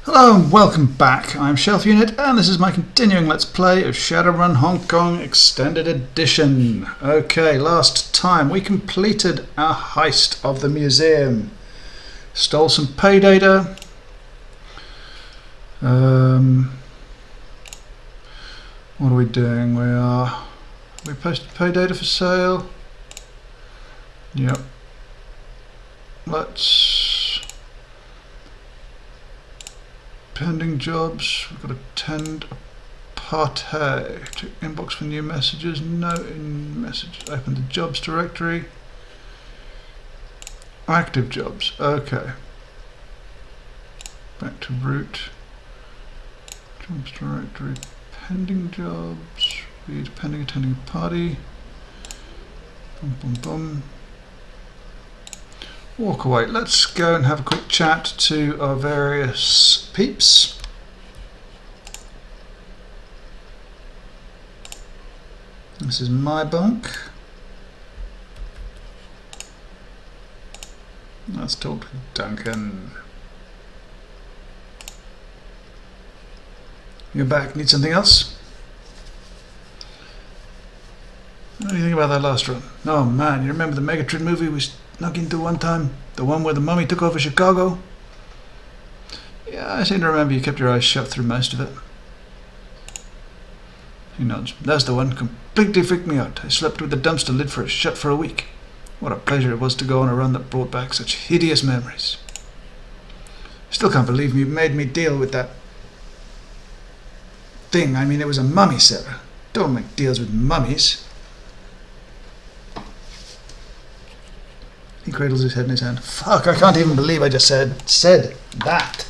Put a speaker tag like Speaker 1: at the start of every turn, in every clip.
Speaker 1: Hello and welcome back. I'm Shelf Unit and this is my continuing Let's Play of Shadowrun Hong Kong Extended Edition. Okay, last time we completed our heist of the museum. Stole some pay data. What are we doing? We posted pay data for sale. Yep. Pending jobs, we've got to attend a party. Check inbox for new messages. No in message. Open the jobs directory. Active jobs. Okay. Back to root. Jobs directory. Pending jobs. Read pending attending a party. Boom, boom, boom. Walk away. Let's go and have a quick chat to our various peeps. This is my bunk. Let's talk to Duncan. You're back. Need something else? What do you think about that last run? Oh man, you remember the Megatron movie we snuck into one time? The one where the mummy took over Chicago? Yeah, I seem to remember you kept your eyes shut through most of it. He nods. That's the one. Completely freaked me out. I slept with the dumpster lid shut for a week. What a pleasure it was to go on a run that brought back such hideous memories. Still can't believe you made me deal with that thing. I mean, it was a mummy, Sarah. Don't make deals with mummies. He cradles his head in his hand. Fuck, I can't even believe I just said that.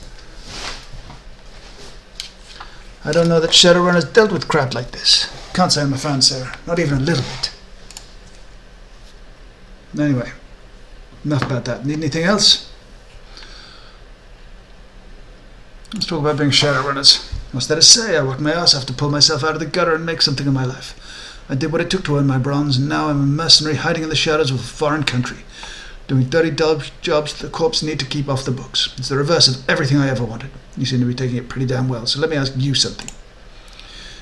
Speaker 1: I don't know that Shadowrun has dealt with crap like this. Can't say I'm a fan, Sarah. Not even a little bit. Anyway, enough about that. Need anything else? Let's talk about being Shadowrunners. What's there to say? I worked my ass off to pull myself out of the gutter and make something of my life. I did what it took to earn my bronze, and now I'm a mercenary hiding in the shadows of a foreign country. Doing dirty jobs the corps need to keep off the books. It's the reverse of everything I ever wanted. You seem to be taking it pretty damn well, so let me ask you something.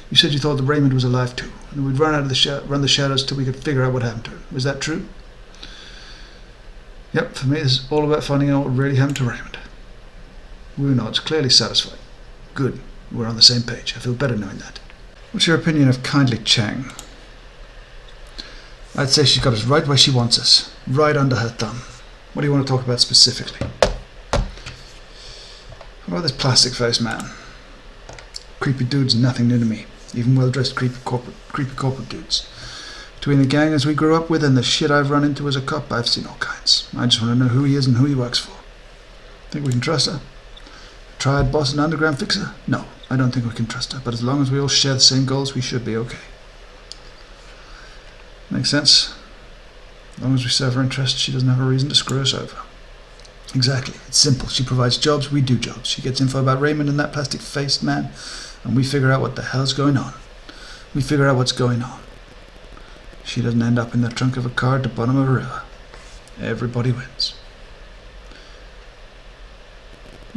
Speaker 1: You said you thought that Raymond was alive too, and we'd run the shadows till we could figure out what happened to him. Was that true? Yep, for me this is all about finding out what really happened to Raymond. Wu nods, clearly satisfied. Good, we're on the same page. I feel better knowing that. What's your opinion of Kindly Chang? I'd say she's got us right where she wants us. Right under her thumb. What do you want to talk about specifically? What about this plastic-faced man? Creepy dude's nothing new to me. Even well-dressed creepy corporate dudes. Between the gang as we grew up with and the shit I've run into as a cop, I've seen all kinds. I just want to know who he is and who he works for. Think we can trust her? Triad boss and underground fixer? No, I don't think we can trust her. But as long as we all share the same goals, we should be okay. Makes sense. As long as we serve her interests, she doesn't have a reason to screw us over. Exactly. It's simple. She provides jobs, we do jobs. She gets info about Raymond and that plastic-faced man, and we figure out what the hell's going on. We figure out what's going on. She doesn't end up in the trunk of a car at the bottom of a river. Everybody wins.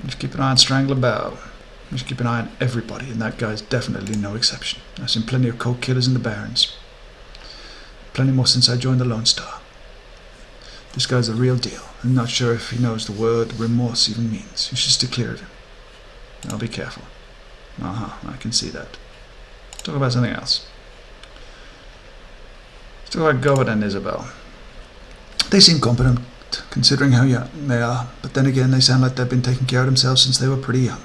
Speaker 1: Just keep an eye on Strangler Bow. Just keep an eye on everybody, and that guy's definitely no exception. I've seen plenty of cold killers in the Barrens. Plenty more since I joined the Lone Star. This guy's the real deal. I'm not sure if he knows the word remorse even means. You should steer clear of him. I'll be careful. I can see that. Let's talk about something else. Let's talk about Gobert and Isabel. They seem competent, considering how young they are, but then again they sound like they've been taking care of themselves since they were pretty young.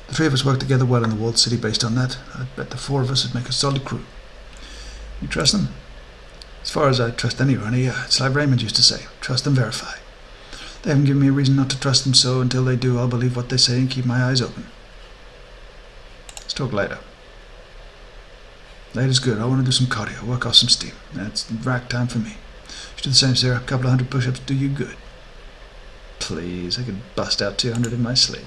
Speaker 1: The three of us work together well in the walled city based on that. I'd bet the four of us would make a solid crew. You trust them? As far as I trust anyone, it's like Raymond used to say, trust and verify. They haven't given me a reason not to trust them, so until they do, I'll believe what they say and keep my eyes open. Let's talk later. Later's good. I want to do some cardio, work off some steam. That's rack time for me. You should do the same, Sarah. A couple of 100 push-ups do you good. Please, I could bust out 200 in my sleep.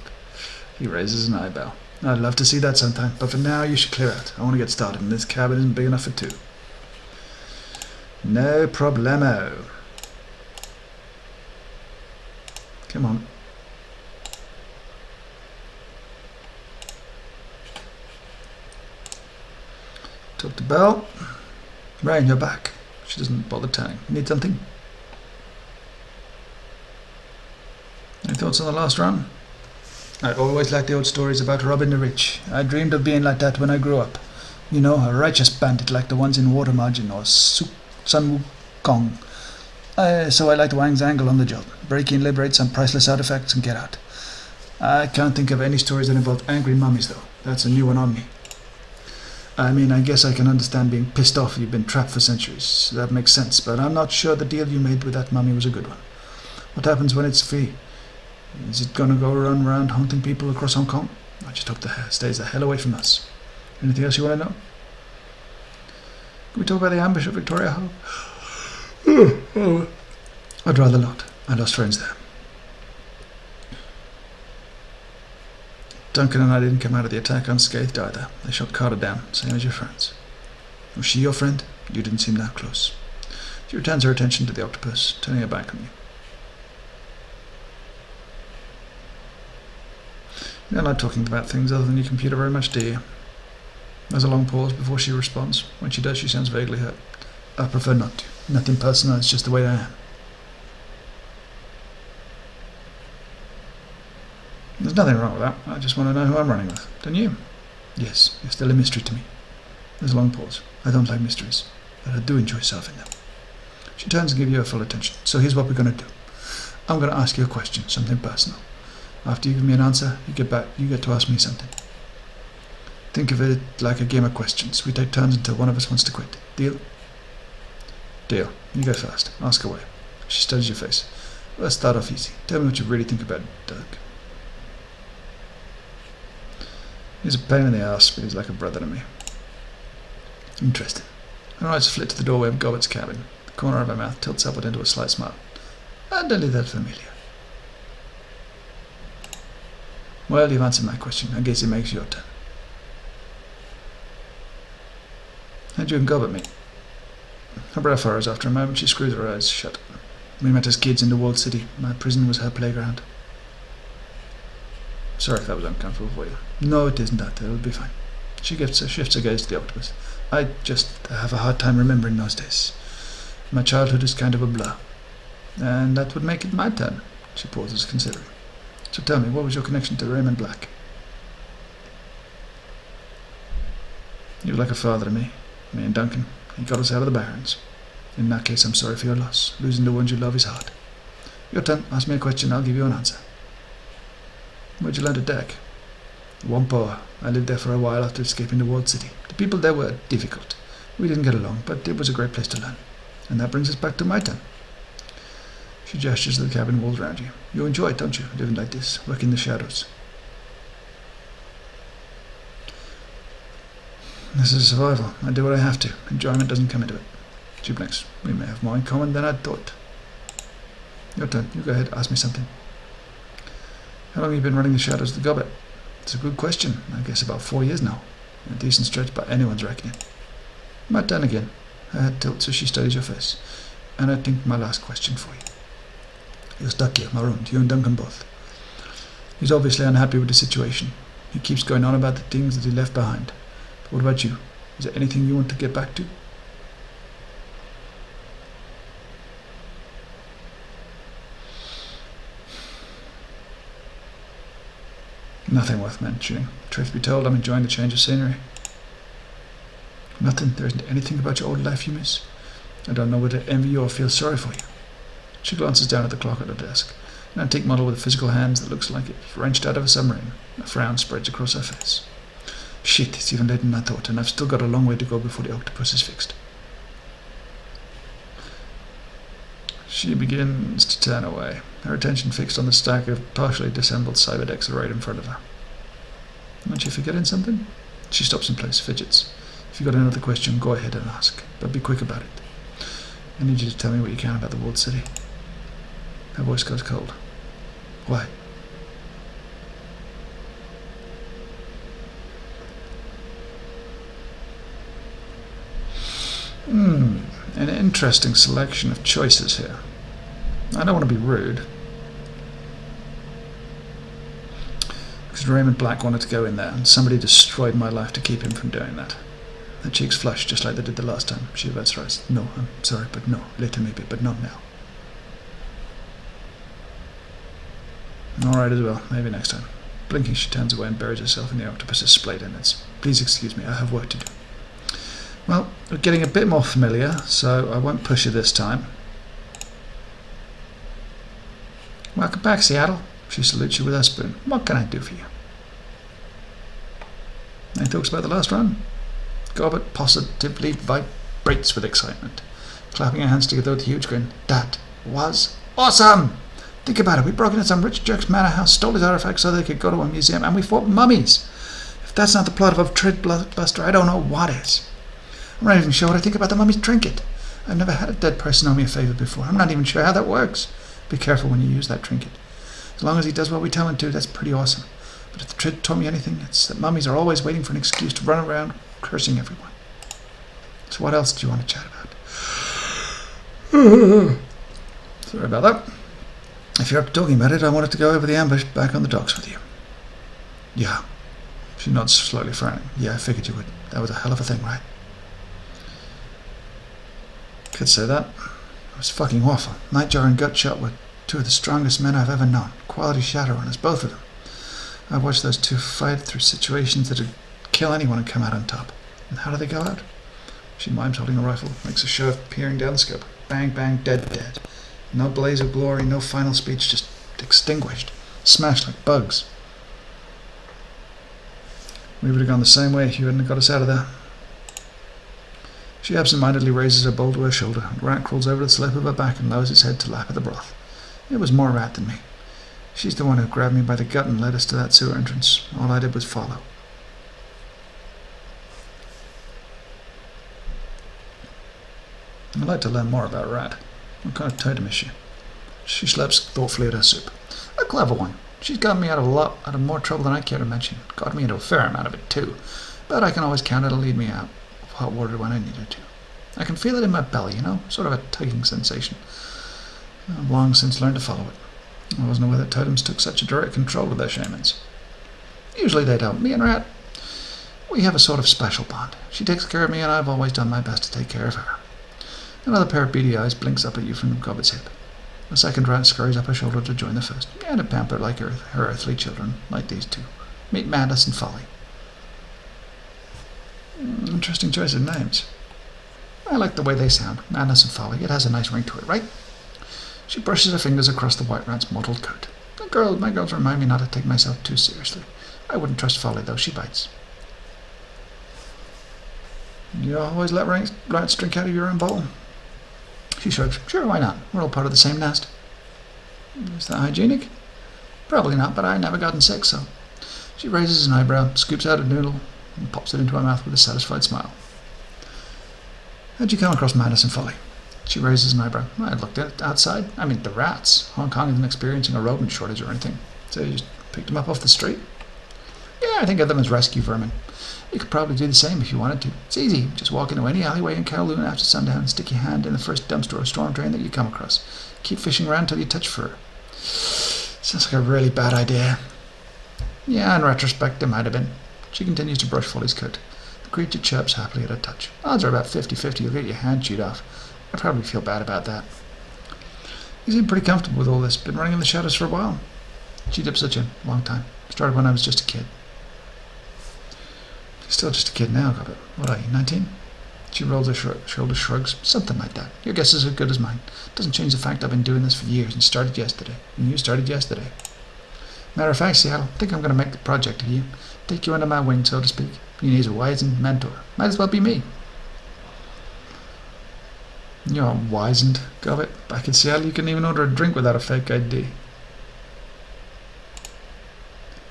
Speaker 1: He raises an eyebrow. I'd love to see that sometime, but for now you should clear out. I want to get started, and this cabin isn't big enough for two. No problemo. Come on. Talk to Belle. Rain, you're back. She doesn't bother turning. Need something? Any thoughts on the last run? I always liked the old stories about robbing the rich. I dreamed of being like that when I grew up. You know, a righteous bandit like the ones in Water Margin or Sun Wukong. So I liked Wang's angle on the job. Break in, liberate some priceless artifacts and get out. I can't think of any stories that involve angry mummies though. That's a new one on me. I mean, I guess I can understand being pissed off you've been trapped for centuries. That makes sense, but I'm not sure the deal you made with that mummy was a good one. What happens when it's free? Is it gonna go run around haunting people across Hong Kong? I just hope it stays the hell away from us. Anything else you want to know? Can we talk about the ambush at Victoria Hall? I'd rather not. I lost friends there. Duncan and I didn't come out of the attack unscathed either. They shot Carter down, same as your friends. Was she your friend? You didn't seem that close. She returns her attention to the octopus, turning her back on you. You don't like talking about things other than your computer very much, do you? There's a long pause before she responds. When she does, she sounds vaguely hurt. I prefer not to. Nothing personal, it's just the way I am. There's nothing wrong with that. I just want to know who I'm running with. Don't you? Yes, you're still a mystery to me. There's a long pause. I don't like mysteries, but I do enjoy solving them. She turns and gives you her full attention. So here's what we're going to do. I'm going to ask you a question, something personal. After you give me an answer, you get to ask me something. Think of it like a game of questions. We take turns until one of us wants to quit. Deal? Deal. You go first. Ask away. She studies your face. Let's start off easy. Tell me what you really think about Doug. He's a pain in the ass, but he's like a brother to me. Interesting. Her eyes flit to the doorway of Gobbett's cabin. The corner of her mouth tilts upward into a slight smile. Hardly that familiar. Well, you've answered my question. I guess it makes your turn. How'd you and Gobbett meet? Her brow furrows. After a moment, she screws her eyes shut. We met as kids in the walled city. My prison was her playground. Sorry if that was uncomfortable for you. No, it isn't that. It'll be fine. She shifts her gaze to the octopus. I just have a hard time remembering those days. My childhood is kind of a blur. And that would make it my turn. She pauses, considering. So tell me, what was your connection to Raymond Black? You were like a father to me and Duncan. He got us out of the Barrens. In that case, I'm sorry for your loss. Losing the ones you love is hard. Your turn. Ask me a question, I'll give you an answer. Where'd you learn to deck? Whampoa. I lived there for a while after escaping the walled city. The people there were difficult. We didn't get along, but it was a great place to learn. And that brings us back to my turn. She gestures to the cabin walls around you. You enjoy it, don't you? Living like this, working the shadows. This is survival. I do what I have to. Enjoyment doesn't come into it. She blinks. We may have more in common than I'd thought. Your turn. You go ahead. Ask me something. How long have you been running the shadows of the Gobbet? It's a good question. I guess about 4 years now. A decent stretch by anyone's reckoning. My turn again. Her head tilts as she studies your face. And I think my last question for you. You're stuck here, marooned, you and Duncan both. He's obviously unhappy with the situation. He keeps going on about the things that he left behind. But what about you? Is there anything you want to get back to? Nothing worth mentioning. Truth be told, I'm enjoying the change of scenery. Nothing. There isn't anything about your old life you miss. I don't know whether to envy you or feel sorry for you. She glances down at the clock at her desk. An antique model with physical hands that looks like it's wrenched out of a submarine. A frown spreads across her face. Shit, it's even later than I thought, and I've still got a long way to go before the octopus is fixed. She begins to turn away, her attention fixed on the stack of partially disassembled cyberdecks right in front of her. Aren't you forgetting something? She stops in place, fidgets. If you've got another question, go ahead and ask, but be quick about it. I need you to tell me what you can about the walled city. Her voice goes cold. Why? An interesting selection of choices here. I don't want to be rude. Because Raymond Black wanted to go in there, and somebody destroyed my life to keep him from doing that. Her cheeks flushed just like they did the last time. She averts her eyes. No, I'm sorry, but no. Later maybe, but not now. All right as well. Maybe next time. Blinking, she turns away and buries herself in the octopus's splayed innards. Please excuse me, I have work to do. Well, we're getting a bit more familiar, so I won't push you this time. Welcome back, Seattle. She salutes you with her spoon. What can I do for you? Any talks about the last run? Gobbet positively vibrates with excitement, clapping her hands together with a huge grin. That was awesome! Think about it, we broke into some rich jerk's manor house, stole his artifacts so they could go to a museum, and we fought mummies. If that's not the plot of a Trid blockbuster, I don't know what is. I'm not even sure what I think about the mummy's trinket. I've never had a dead person owe me a favour before. I'm not even sure how that works. Be careful when you use that trinket. As long as he does what we tell him to, that's pretty awesome. But if the Trid taught me anything, it's that mummies are always waiting for an excuse to run around cursing everyone. So what else do you want to chat about? Sorry about that. If you're up to talking about it, I wanted to go over the ambush back on the docks with you. Yeah. She nods slowly, frowning. Yeah, I figured you would. That was a hell of a thing, right? Could say that. It was fucking awful. Nightjar and Gutshot were two of the strongest men I've ever known. Quality Shadowrunners, both of them. I've watched those two fight through situations that'd kill anyone and come out on top. And how do they go out? She mimes holding a rifle, makes a show of peering down the scope. Bang, bang, dead, dead. No blaze of glory, no final speech, just extinguished. Smashed like bugs. We would have gone the same way if you hadn't got us out of there. She absent-mindedly raises her bowl to her shoulder, and Rat crawls over the slope of her back and lowers his head to lap at the broth. It was more Rat than me. She's the one who grabbed me by the gut and led us to that sewer entrance. All I did was follow. I'd like to learn more about Rat. What kind of totem is she? She slaps thoughtfully at her soup. A clever one. She's gotten me out of more trouble than I care to mention. Got me into a fair amount of it too. But I can always count her to lead me out of hot water when I need her to. I can feel it in my belly, sort of a tugging sensation. I've long since learned to follow it. I wasn't aware that totems took such a direct control of their shamans. Usually they don't. Me and Rat, we have a sort of special bond. She takes care of me and I've always done my best to take care of her. Another pair of beady eyes blinks up at you from Gobbet's hip. A second Rat scurries up her shoulder to join the first, and a pamper like her earthly children, like these two. Meet Madness and Folly. Interesting choice of names. I like the way they sound. Madness and Folly. It has a nice ring to it, right? She brushes her fingers across the white Rat's mottled coat. My girls remind me not to take myself too seriously. I wouldn't trust Folly, though. She bites. You always let rats drink out of your own bowl? She shrugs. Sure, why not? We're all part of the same nest. Is that hygienic? Probably not, but I never gotten sick, so. She raises an eyebrow, scoops out a noodle, and pops it into her mouth with a satisfied smile. How'd you come across Madness and Folly? She raises an eyebrow. I looked at it outside. I mean, the rats. Hong Kong isn't experiencing a rodent shortage or anything. So you just picked them up off the street? Yeah, I think of them as rescue vermin. You could probably do the same if you wanted to. It's easy. Just walk into any alleyway in Kowloon after sundown and stick your hand in the first dumpster or storm drain that you come across. Keep fishing around till you touch fur. Sounds like a really bad idea. Yeah, in retrospect, it might have been. She continues to brush Folly's coat. The creature chirps happily at her touch. Odds are about 50-50 you'll get your hand chewed off. I probably feel bad about that. You seem pretty comfortable with all this. Been running in the shadows for a while. She dips her chin. Long time. Started when I was just a kid. Still just a kid now, Gobbet. What are you, 19? She rolls her shoulder shrugs. Something like that. Your guess is as good as mine. Doesn't change the fact I've been doing this for years and started yesterday. And you started yesterday. Matter of fact, Seattle, I think I'm going to make the project of you. Take you under my wing, so to speak. You need a wizened mentor. Might as well be me. You're wizened, Gobbet. Back in Seattle, you couldn't even order a drink without a fake ID.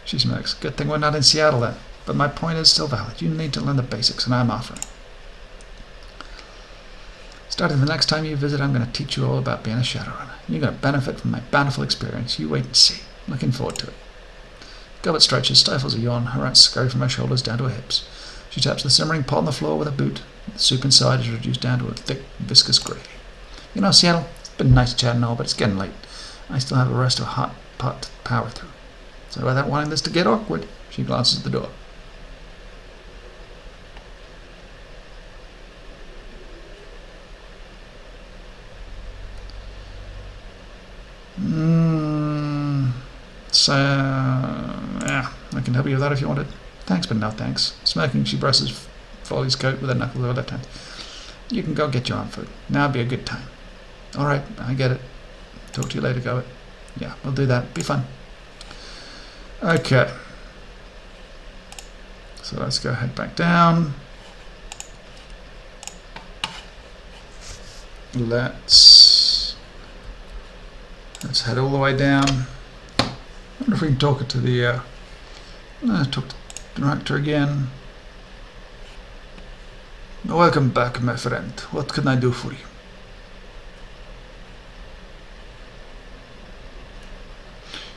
Speaker 1: She smirks. Good thing we're not in Seattle then. But my point is still valid. You need to learn the basics, and I'm offering. Starting the next time you visit, I'm going to teach you all about being a Shadowrunner. You're going to benefit from my bountiful experience. You wait and see. Looking forward to it. Gobbet stretches, stifles a yawn. Her eyes scurry from her shoulders down to her hips. She taps the simmering pot on the floor with a boot. The soup inside is reduced down to a thick, viscous gravy. Seattle, it's been nice chatting all, but it's getting late. I still have the rest of a hot pot to power through. So without wanting this to get awkward, she glances at the door. So, yeah, I can help you with that if you wanted. Thanks, but no thanks. Smirking, she brushes Folly's coat with her knuckles of her left hand. You can go get your own food. Now would be a good time. All right, I get it. Talk to you later, Goet. Yeah, we'll do that. Be fun. Okay. So let's go head back down. Let's head all the way down. I wonder if we can talk to the talk to the director again. Welcome back, my friend. What can I do for you?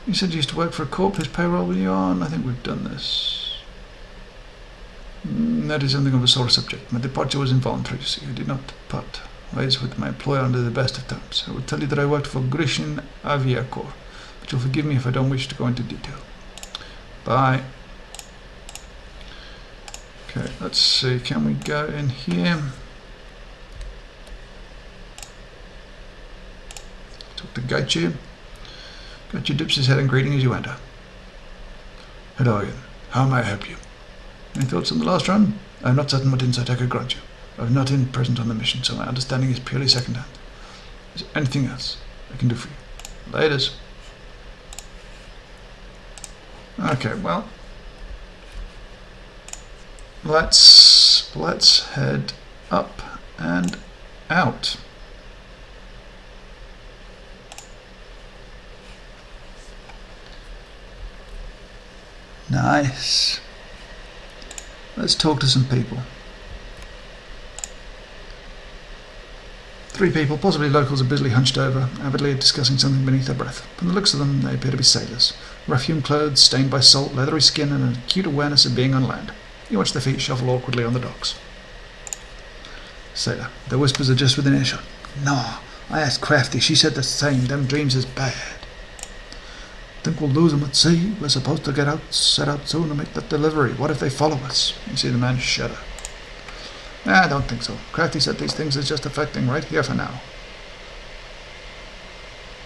Speaker 1: You said you used to work for a corp. Whose payroll were you on? I think we've done this. That is something of a sore subject. My departure was involuntary, you see. I did not part ways with my employer under the best of terms. I will tell you that I worked for Grishin Aviacorps, but you'll forgive me if I don't wish to go into detail. Bye. Okay, let's see. Can we go in here? Talk to Gaichi. Gaichi dips his head in greeting as you enter. Hello again. How may I help you? Any thoughts on the last run? I am not certain what insight I could grant you. I was not present on the mission, so my understanding is purely second-hand. Is there anything else I can do for you? Laters. Okay, well, let's head up and out. Nice. Let's talk to some people. 3 people, possibly locals, are busily hunched over, avidly discussing something beneath their breath. From the looks of them, they appear to be sailors. Rough-hewn clothes, stained by salt, leathery skin, and an acute awareness of being on land. You watch their feet shuffle awkwardly on the docks. Sailor. Their whispers are just within earshot. No, I asked Crafty. She said the same. Them dreams is bad. Think we'll lose them at sea? We're supposed to set out soon to make that delivery. What if they follow us? You see the man shudder. I don't think so. Crafty said these things is just affecting right here for now.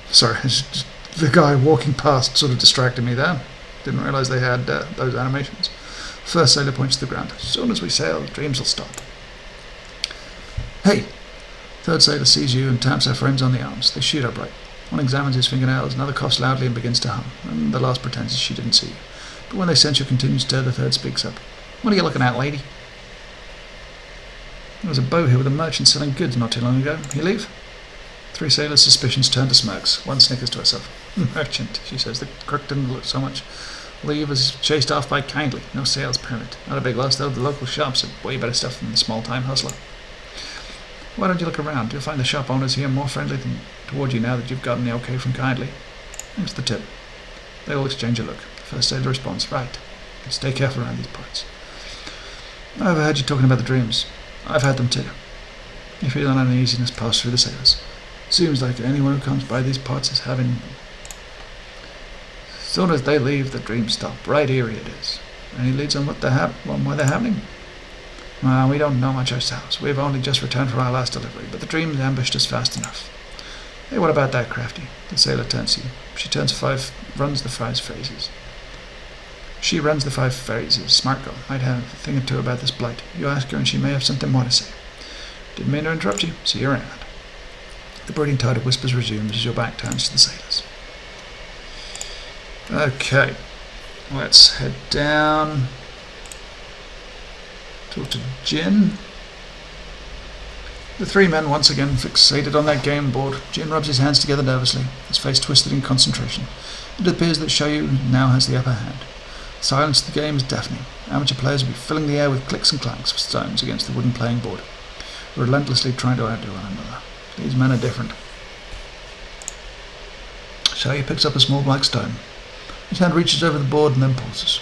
Speaker 1: Sorry, the guy walking past sort of distracted me there. Didn't realise they had those animations. First sailor points to the ground. As soon as we sail, dreams will stop. Hey! Third sailor sees you and taps her friends on the arms. They shoot upright. One examines his fingernails, another coughs loudly and begins to hum, and the last pretends she didn't see you. But when they sense your continued stir, the third speaks up. What are you looking at, lady? There was a bow here with a merchant selling goods not too long ago. You leave? 3 sailors' suspicions turn to smirks. One snickers to herself. Merchant, she says. The crook didn't look so much. Leave was chased off by Kindly. No sales permit. Not a big loss, though. The local shops have way better stuff than the small-time hustler. Why don't you look around? You'll find the shop owners here more friendly toward you now that you've gotten the okay from Kindly. Thanks for the tip. They all exchange a look. The first sailor responds, right. Stay careful around these parts. I overheard you talking about the dreams. I've had them too. You feel an uneasiness pass through the sailors. Seems like anyone who comes by these parts is having... As soon as they leave, the dreams stop. Right eerie it is. Any leads on why they're happening? Well, we don't know much ourselves. We've only just returned from our last delivery, but the dreams ambushed us fast enough. Hey, what about that, Crafty? The sailor turns to you. She runs the 5 phrases. She runs the 5 phrases. Smart girl. Might have a thing or two about this blight. You ask her and she may have something more to say. Didn't mean to interrupt you. See you around. The brooding tide of whispers resumes as your back turns to the sailors. Okay. Let's head down. Talk to Jin. The 3 men once again fixated on their game board. Jin rubs his hands together nervously, his face twisted in concentration. It appears that Shoyu now has the upper hand. The silence of the game is deafening. Amateur players will be filling the air with clicks and clanks of stones against the wooden playing board, relentlessly trying to outdo one another. These men are different. Shoyu picks up a small black stone. His hand reaches over the board and then pauses.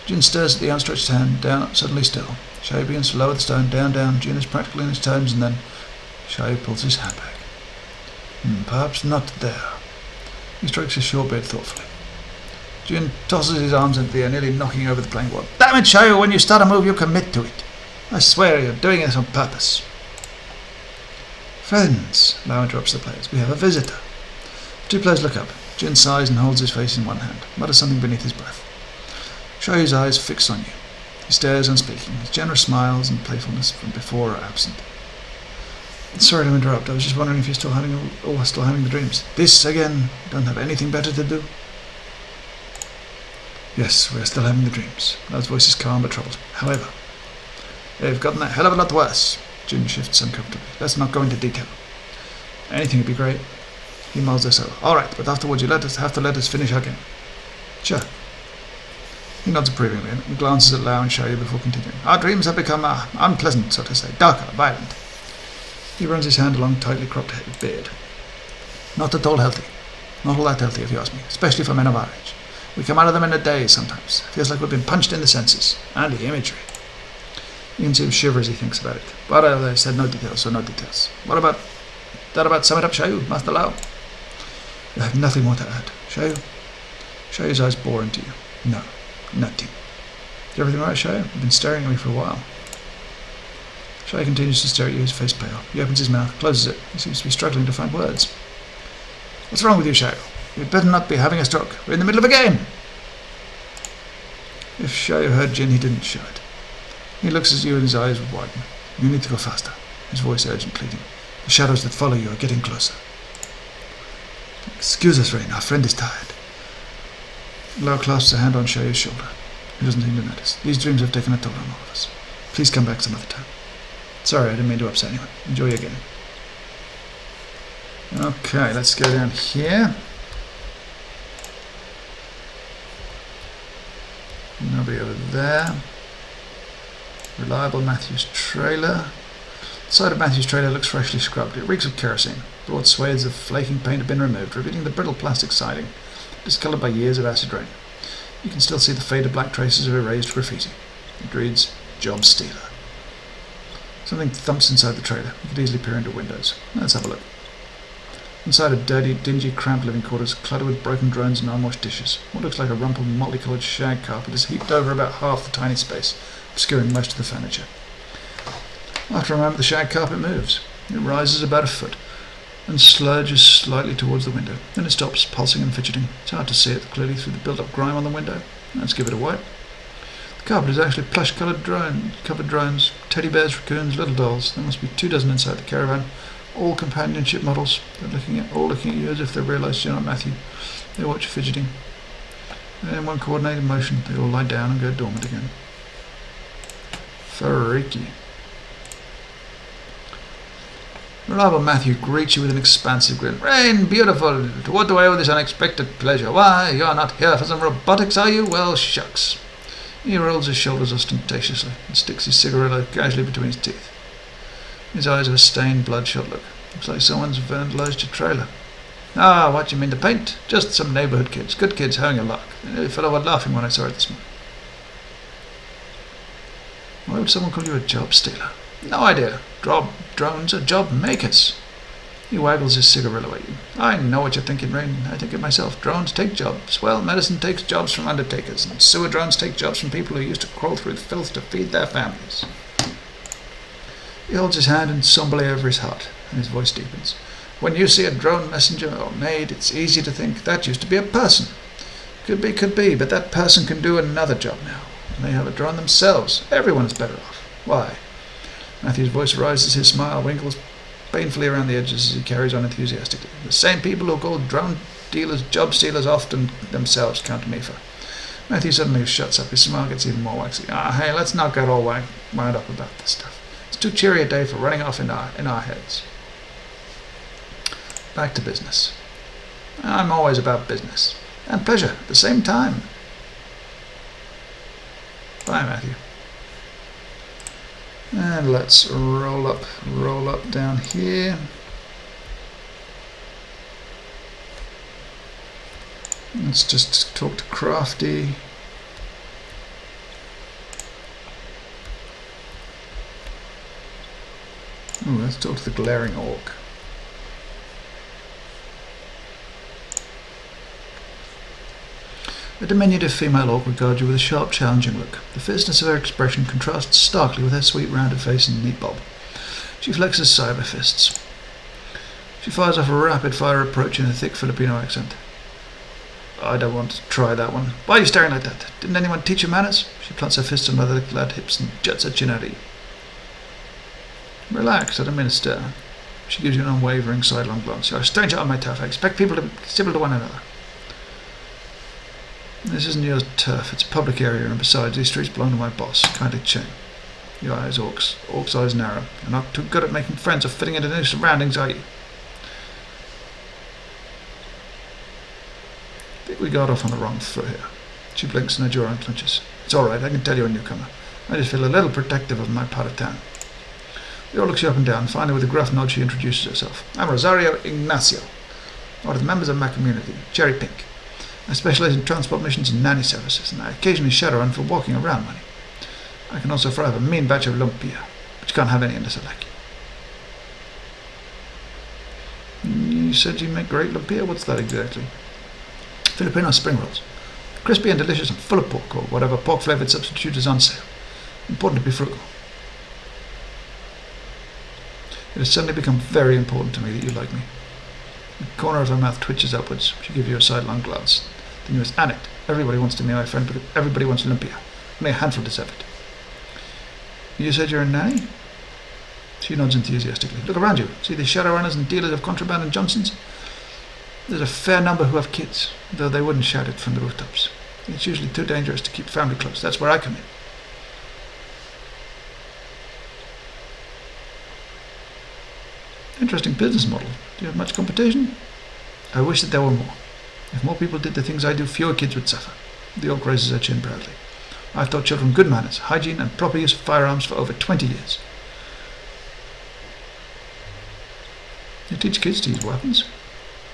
Speaker 1: Jin stares at the outstretched hand, down, suddenly still. Shoyu begins to lower the stone, down. Jin is practical in his tones, and then Shoyu pulls his hand back. Perhaps not there. He strokes his short beard thoughtfully. Jin tosses his arms into the air, nearly knocking over the playing board. Damn it, Shoyu, when you start a move, you commit to it. I swear you're doing this on purpose. Friends, Lau interrupts the players. We have a visitor. Two players look up. Jin sighs and holds his face in one hand, mutters something beneath his breath. Shoyu's eyes fixed on you. He stares unspeaking. His generous smiles and playfulness from before are absent. Sorry to interrupt. I was just wondering if you're still having the dreams. This again? Don't have anything better to do? Yes, we're still having the dreams. Lad's voice is calm but troubled. However, they've gotten a hell of a lot worse. Jin shifts uncomfortably. Let's not go into detail. Anything would be great. He mulls this over. All right, but afterwards you have to let us finish our game. Sure. He nods approvingly and glances at Lao and Xiaoyu before continuing. Our dreams have become unpleasant, so to say, darker, violent. He runs his hand along tightly cropped beard. Not at all healthy. Not all that healthy, if you ask me, especially for men of our age. We come out of them in a daze sometimes. It feels like we've been punched in the senses. And the imagery. You can see him shiver as he thinks about it. But I said no details, so no details. What about sum it up, Xiaoyu, Master Lao? I have nothing more to add. Xiaoyu? Xiaoyu's eyes bore into you. No, nothing. Is everything right, Xiaoyu? You've been staring at me for a while. Xiaoyu continues to stare at you, his face pale. He opens his mouth, closes it. He seems to be struggling to find words. What's wrong with you, Xiaoyu? You'd better not be having a stroke. We're in the middle of a game. If Xiaoyu heard Jin, he didn't show it. He looks at you and his eyes widen. You need to go faster. His voice urgent, pleading. The shadows that follow you are getting closer. Excuse us, Rain. Our friend is tired. Lao clasps a hand on Xiaoyu's shoulder. He doesn't seem to notice. These dreams have taken a toll on all of us. Please come back some other time. Sorry, I didn't mean to upset anyone. Enjoy your game. Okay, let's go down here. Nobody over there. Reliable Matthews trailer. The side of Matthews' trailer looks freshly scrubbed. It reeks of kerosene. Broad swathes of flaking paint have been removed, revealing the brittle plastic siding, discoloured by years of acid rain. You can still see the faded black traces of erased graffiti. It reads, Job Stealer. Something thumps inside the trailer. You could easily peer into windows. Let's have a look. Inside a dirty, dingy, cramped living quarters, cluttered with broken drones and unwashed dishes. What looks like a rumpled, motley-coloured shag carpet is heaped over about half the tiny space, obscuring most of the furniture. After a moment, the shag carpet moves. It rises about a foot and slurges slightly towards the window. Then it stops, pulsing and fidgeting. It's hard to see it clearly through the built-up grime on the window. Let's give it a wipe. The carpet is actually plush-covered drones, teddy bears, raccoons, little dolls. There must be 24 inside the caravan, all companionship models. They're all looking at you as if they realise you're not Matthew. They watch you fidgeting. And in one coordinated motion, they all lie down and go dormant again. Freaky. Reliable Matthew greets you with an expansive grin. Rain, beautiful! What do I owe this unexpected pleasure? Why, you're not here for some robotics, are you? Well, shucks. He rolls his shoulders ostentatiously and sticks his cigarette casually between his teeth. His eyes have a stained, bloodshot look. Looks like someone's vandalised your trailer. Ah, what you mean to paint? Just some neighbourhood kids. Good kids having a lark. They nearly fell over laughing when I saw it this morning. Why would someone call you a job stealer? No idea. Drones are job makers. He waggles his cigarillo at you. I know what you're thinking, Rain. I think it myself. Drones take jobs. Well, medicine takes jobs from undertakers, and sewer drones take jobs from people who used to crawl through the filth to feed their families. He holds his hand and somberly over his heart, and his voice deepens. When you see a drone messenger or maid, it's easy to think that used to be a person. Could be, but that person can do another job now. And they have a drone themselves. Everyone is better off. Why? Matthew's voice rises, his smile winkles painfully around the edges as he carries on enthusiastically. The same people who call drone dealers job stealers often themselves count me for. Matthew suddenly shuts up, his smile gets even more waxy. Hey, let's not get all wound up about this stuff. It's too cheery a day for running off in our heads. Back to business. I'm always about business. And pleasure at the same time. Bye, Matthew. And let's roll up down here. Let's just talk to Crafty. Ooh, let's talk to the glaring orc. The diminutive female orc regards you with a sharp, challenging look. The fierceness of her expression contrasts starkly with her sweet, rounded face and neat bob. She flexes cyber fists. She fires off a rapid-fire approach in a thick Filipino accent. I don't want to try that one. Why are you staring like that? Didn't anyone teach you manners? She plants her fists on her leather-clad hips and juts her chin at you. Relax, I don't mean to stare. She gives you an unwavering sidelong glance. You're a stranger on my turf. I expect people to be civil to one another. This isn't your turf. It's a public area, and besides, these streets belong to my boss. Kindly change. Your eyes, Orcs. Orcs' eyes narrow. You're not too good at making friends or fitting into new surroundings, are you? I think we got off on the wrong foot here. She blinks and her jaw unclenches. It's all right. I can tell you're a newcomer. I just feel a little protective of my part of town. The Orc looks you up and down. Finally, with a gruff nod, she introduces herself. I'm Rosario Ignacio, one of the members of my community, Cherry Pink. I specialize in transport missions and nanny services, and I occasionally Shadowrun for walking around money. I can also fry up a mean batch of lumpia, but you can't have any unless I like you. You said you make great lumpia? What's that exactly? Filipino spring rolls. Crispy and delicious and full of pork, or whatever pork-flavoured substitute is on sale. Important to be frugal. It has suddenly become very important to me that you like me. The corner of her mouth twitches upwards. She gives you a sidelong glance. The newest addict. Everybody wants to be my friend, but everybody wants lumpia. Only a handful deserve it. You said you're a nanny? She nods enthusiastically. Look around you. See the Shadowrunners and dealers of contraband and Johnsons? There's a fair number who have kids, though they wouldn't shout it from the rooftops. It's usually too dangerous to keep family close. That's where I come in. Interesting business model. Do you have much competition? I wish that there were more. If more people did the things I do, fewer kids would suffer. The Orc raises her chin proudly. I've taught children good manners, hygiene, and proper use of firearms for over 20 years. You teach kids to use weapons?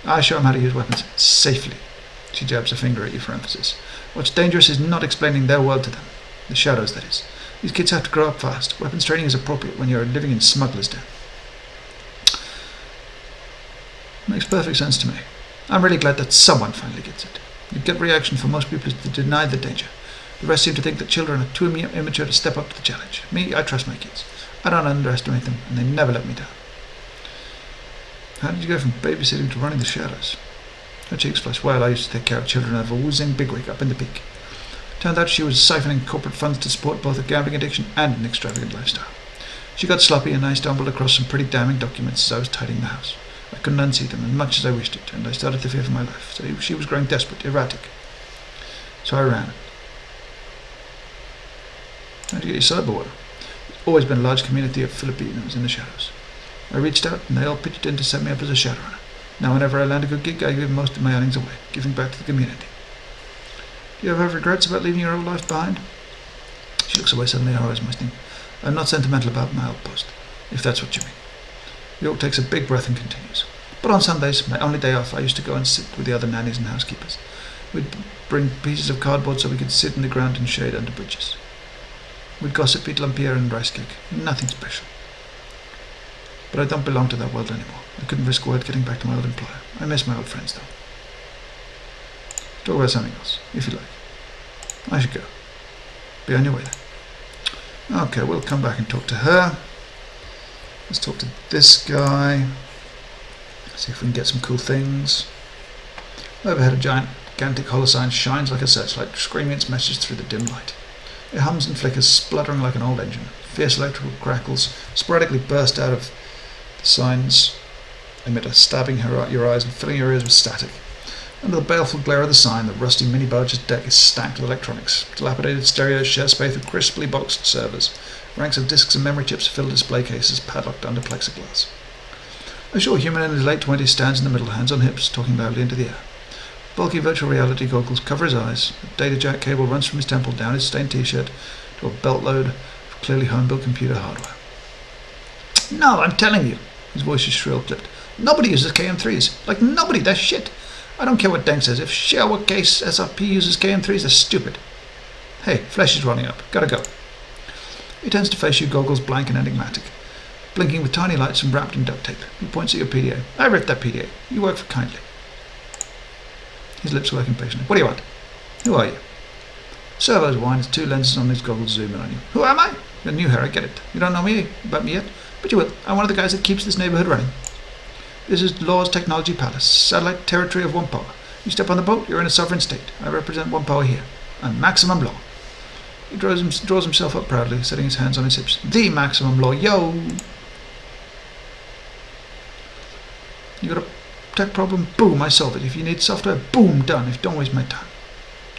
Speaker 1: I show them how to use weapons safely. She jabs a finger at you for emphasis. What's dangerous is not explaining their world to them. The shadows, that is. These kids have to grow up fast. Weapons training is appropriate when you're living in Smuggler's Den. Makes perfect sense to me. I'm really glad that someone finally gets it. The gut reaction for most people is to deny the danger. The rest seem to think that children are too immature to step up to the challenge. Me, I trust my kids. I don't underestimate them, and they never let me down. How did you go from babysitting to running the shadows? Her cheeks flushed. Well, I used to take care of children of a woozing bigwig up in the peak. Turned out she was siphoning corporate funds to support both a gambling addiction and an extravagant lifestyle. She got sloppy, and I stumbled across some pretty damning documents as I was tidying the house. I couldn't unsee them as much as I wished it, and I started to fear for my life. So she was growing desperate, erratic. So I ran. How did you get your cyberware? There's always been a large community of Filipinos in the shadows. I reached out, and they all pitched in to set me up as a Shadowrunner. Now whenever I land a good gig, I give most of my earnings away, giving back to the community. Do you have regrets about leaving your old life behind? She looks away suddenly, her eyes moistening. I'm not sentimental about my outpost, if that's what you mean. The Orc takes a big breath and continues. But on Sundays, my only day off, I used to go and sit with the other nannies and housekeepers. We'd bring pieces of cardboard so we could sit in the ground and shade under bridges. We'd gossip, eat lumpia and rice cake. Nothing special. But I don't belong to that world anymore. I couldn't risk word getting back to my old employer. I miss my old friends, though. Talk about something else, if you like. I should go. Be on your way then. Okay, we'll come back and talk to her. Let's talk to this guy. See if we can get some cool things. Overhead, a gigantic holocene shines like a searchlight, screaming its message through the dim light. It hums and flickers, spluttering like an old engine. Fierce electrical crackles sporadically burst out of the signs, emit a stabbing your eyes and filling your ears with static. Under the baleful glare of the sign, the rusty mini-barge's deck is stacked with electronics. Dilapidated stereos share space with crisply boxed servers. Ranks of discs and memory chips fill display cases padlocked under plexiglass. A short human in his late 20s stands in the middle, hands on hips, talking loudly into the air. Bulky virtual reality goggles cover his eyes. A data jack cable runs from his temple down his stained t-shirt to a belt load of clearly home-built computer hardware. No, I'm telling you. His voice is shrill, clipped. Nobody uses KM3s. Like nobody, they're shit. I don't care what Deng says. If Sherwood Case SRP uses KM3s, they're stupid. Hey, flesh is running up. Gotta go. He turns to face you, goggles blank and enigmatic, blinking with tiny lights and wrapped in duct tape. He points at your PDA. I ripped that PDA. You work for Kindly. His lips work impatiently. What do you want? Who are you? Servo's whine as two lenses on his goggles zoom in on you. Who am I? You're new here, I get it. You don't know me about me yet? But you will. I'm one of the guys that keeps this neighborhood running. This is Law's Technology Palace, satellite territory of One Power. You step on the boat, you're in a sovereign state. I represent One Power here, and maximum law. He draws himself up proudly, setting his hands on his hips. The maximum law, yo! You got a tech problem? Boom, I solve it. If you need software, boom, done. If don't waste my time.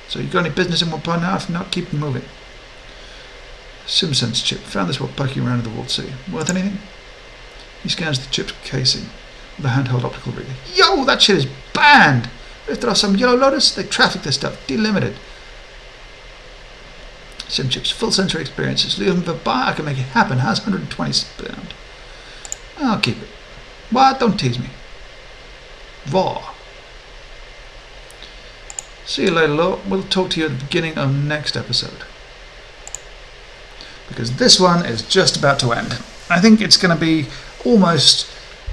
Speaker 1: So you got any business in One Power now? If not, keep moving. SimSense chip. Found this while poking around in the walled city. Worth anything? He scans the chip's casing with a handheld optical reader. Yo, that shit is banned! If there are some Yellow Lotus, they traffic this stuff. Delimited. Sim chips, full sensory experiences. Leave them for buy. I can make it happen. Has 120 pound. I'll keep it. What? Don't tease me. Raw. See you later, Law. We'll talk to you at the beginning of next episode. Because this one is just about to end. I think it's going to be almost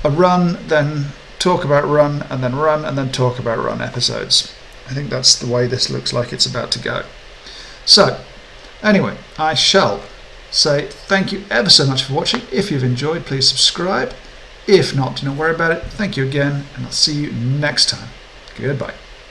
Speaker 1: a run, then talk about run, and then talk about run episodes. I think that's the way this looks like it's about to go. So, anyway, I shall say thank you ever so much for watching. If you've enjoyed, please subscribe. If not, do not worry about it. Thank you again, and I'll see you next time. Goodbye.